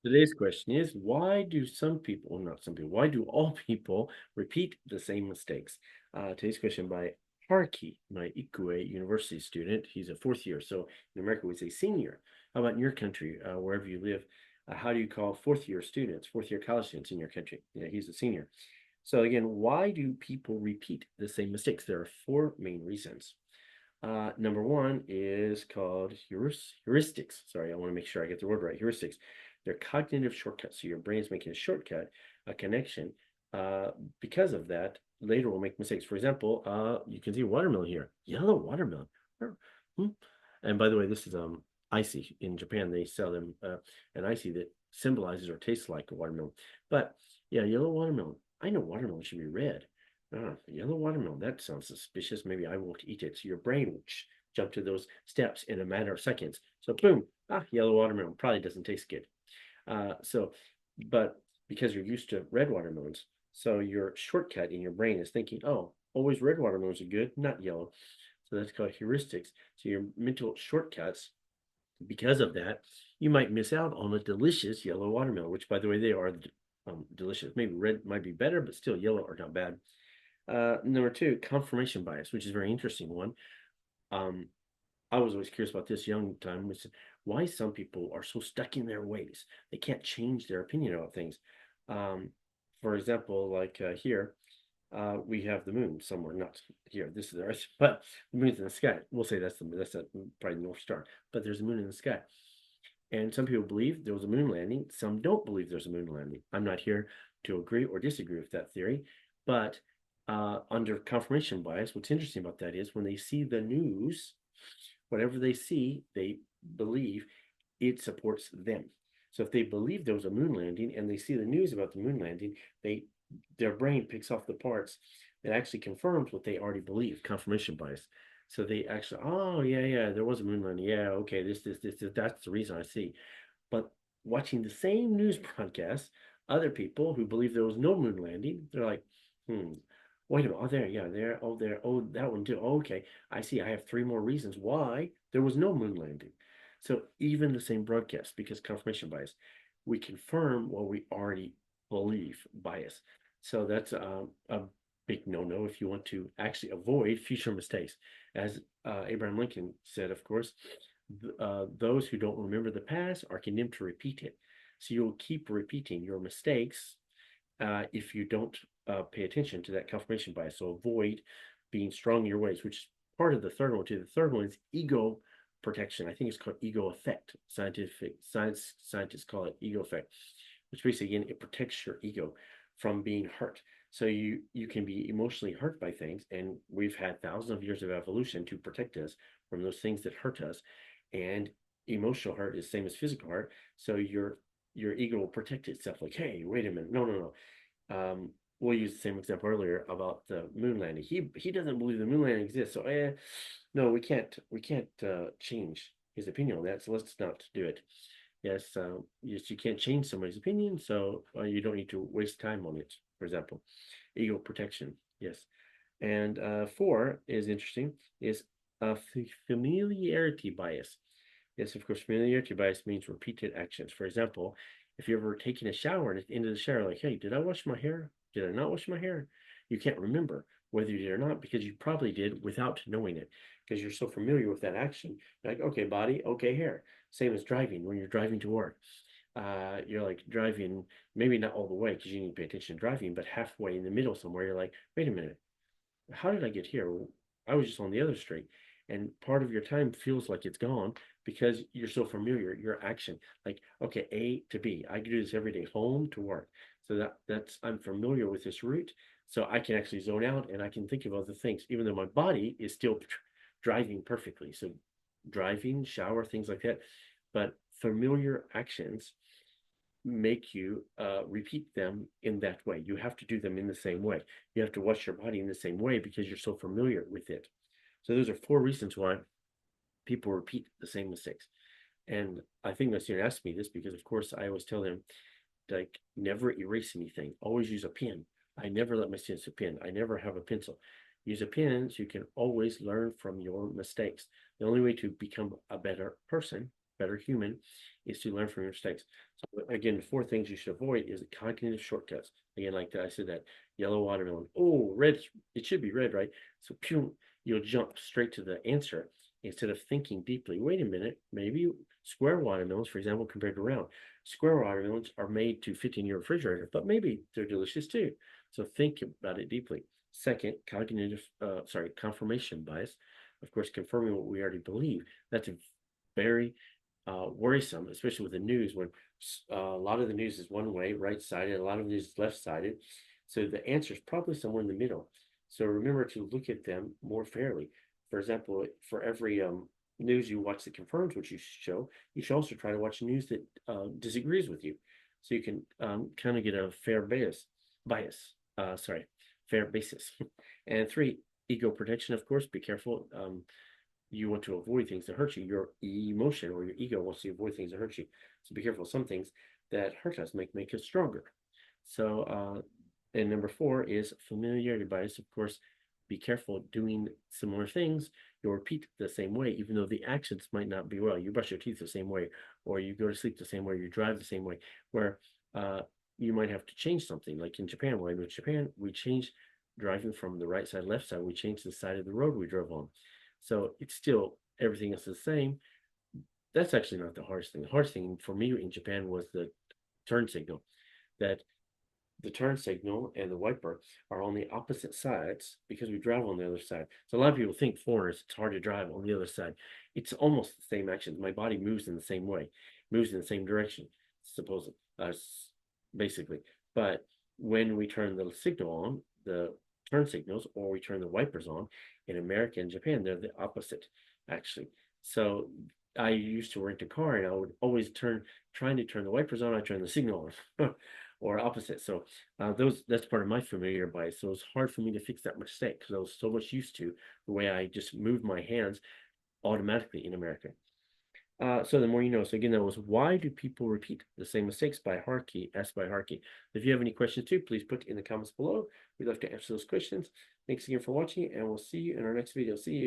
Today's question is, why do some people, well, not some people, why do all people repeat the same mistakes? Today's question by Haruki, my Ikuei University student. He's a fourth year. So in America, we say senior. How about in your country, wherever you live? How do you call fourth year students, fourth year college students in your country? Yeah, he's a senior. So again, why do people repeat the same mistakes? There are four main reasons. Number one is called heuristics. Sorry, I want to make sure I get the word right. Heuristics. They're cognitive shortcuts. So your brain's making a shortcut, a connection. Uh, because of that, later we'll make mistakes. For example, you can see watermelon here, yellow watermelon. Hmm. And by the way, this is icy. In Japan, they sell them an icy that symbolizes or tastes like a watermelon. But yeah, yellow watermelon. I know watermelon should be red. Yellow watermelon, that sounds suspicious. Maybe I won't eat it. So your brain will jump to those steps in a matter of seconds. So boom, yellow watermelon probably doesn't taste good. So, but because you're used to red watermelons, so your shortcut in your brain is thinking, oh, always red watermelons are good, not yellow. So that's called heuristics. So your mental shortcuts, because of that, you might miss out on a delicious yellow watermelon, which by the way, they are delicious. Maybe red might be better, but still yellow are not bad. Number two, confirmation bias, which is a very interesting one. Um, I was always curious about this young time, which is why some people are so stuck in their ways. They can't change their opinion about things. Um, for example, like here, we have the moon somewhere, not here. This is the Earth, but the moon's in the sky. We'll say that's probably the North Star, but there's a moon in the sky. And some people believe there was a moon landing. Some don't believe there's a moon landing. I'm not here to agree or disagree with that theory, but under confirmation bias, what's interesting about that is when they see the news, whatever they see, they believe it supports them. So if they believe there was a moon landing and they see the news about the moon landing, they their brain picks off the parts that actually confirms what they already believe, confirmation bias. So they actually, oh yeah, yeah, there was a moon landing. Yeah, okay, that's the reason I see. But watching the same news broadcast, other people who believe there was no moon landing, they're like, hmm, wait a minute. Oh, there, yeah, there. Oh, that one too. Oh, okay, I see. I have three more reasons why there was no moon landing. So even the same broadcast, because confirmation bias, we confirm what we already believe bias. So that's a big no-no if you want to actually avoid future mistakes. As Abraham Lincoln said, of course, those who don't remember the past are condemned to repeat it. So you'll keep repeating your mistakes if you don't pay attention to that confirmation bias. So avoid being strong in your ways, which is part of the third one too. The third one is ego protection. I think it's called ego effect. Scientists call it ego effect, which basically again it protects your ego from being hurt. So you can be emotionally hurt by things, and we've had thousands of years of evolution to protect us from those things that hurt us. And emotional hurt is same as physical hurt. So your ego will protect itself. Like, hey, wait a minute, no, no, no. We'll use the same example earlier about the moon landing. He doesn't believe the moon landing exists. So no, we can't change his opinion on that. So let's not do it. Yes, yes, you can't change somebody's opinion, so you don't need to waste time on it. For example, ego protection. Yes, and four is interesting. Is a familiarity bias. Yes, of course, familiarity bias means repeated actions. For example, if you're ever taking a shower and at the end of the shower, like, hey, did I wash my hair? Did I not wash my hair? You can't remember whether you did or not because you probably did without knowing it because you're so familiar with that action. You're like, okay, body, okay, hair. Same as driving when you're driving to work. You're like driving, maybe not all the way because you need to pay attention to driving, but halfway in the middle somewhere, you're like, wait a minute, how did I get here? I was just on the other street. And part of your time feels like it's gone because you're so familiar, your action. Like, okay, A to B. I do this every day, home to work. So that's I'm familiar with this route. So I can actually zone out and I can think of other things, even though my body is still driving perfectly. So driving, shower, things like that. But familiar actions make you repeat them in that way. You have to do them in the same way. You have to wash your body in the same way because you're so familiar with it. So those are four reasons why people repeat the same mistakes. And I think my student asked me this because, of course, I always tell them, like, never erase anything. Always use a pen. I never let my students use a pen. I never have a pencil. Use a pen so you can always learn from your mistakes. The only way to become a better person better human is to learn from your mistakes. So again, the four things you should avoid is cognitive shortcuts. Again, like I said, that yellow watermelon. Oh, red, it should be red, right? So pew, you'll jump straight to the answer instead of thinking deeply. Wait a minute, maybe square watermelons, for example, compared to round. Square watermelons are made to fit in your refrigerator, but maybe they're delicious too. So think about it deeply. Second, confirmation bias. Of course, confirming what we already believe. That's a very worrisome, especially with the news when a lot of the news is one way, right-sided, a lot of news is left-sided. So the answer is probably somewhere in the middle. So remember to look at them more fairly. For example, for every news you watch that confirms what you show, you should also try to watch news that disagrees with you, so you can kind of get a fair fair basis. And three, ego protection. Of course, be careful. You want to avoid things that hurt you. Your emotion or your ego wants to avoid things that hurt you. So be careful. Some things that hurt us make us stronger. So, and number four is familiarity bias. Of course, be careful doing similar things. You'll repeat the same way, even though the actions might not be well. You brush your teeth the same way, or you go to sleep the same way, you drive the same way, where you might have to change something. Like in Japan, when I moved to Japan, we changed driving from the right side, left side. We changed the side of the road we drove on. So it's still everything is the same. That's actually not the hardest thing. The hardest thing for me in Japan was the turn signal. That the turn signal and the wiper are on the opposite sides because we drive on the other side. So a lot of people think foreigners, it's hard to drive on the other side. It's almost the same action. My body moves in the same way, moves in the same direction, supposedly, basically. But when we turn the signal on, the turn signals, or we turn the wipers on, in America and Japan, they're the opposite, actually. So I used to rent a car and I would always trying to turn the wipers on, I turn the signal on. Or opposite. So that's part of my familiar bias. So it's hard for me to fix that mistake because I was so much used to the way I just moved my hands automatically in America. So the more you know. So again, that was why do people repeat the same mistakes by Haruki, asked by Haruki. If you have any questions too, please put in the comments below. We'd love to answer those questions. Thanks again for watching, and we'll see you in our next video. See you.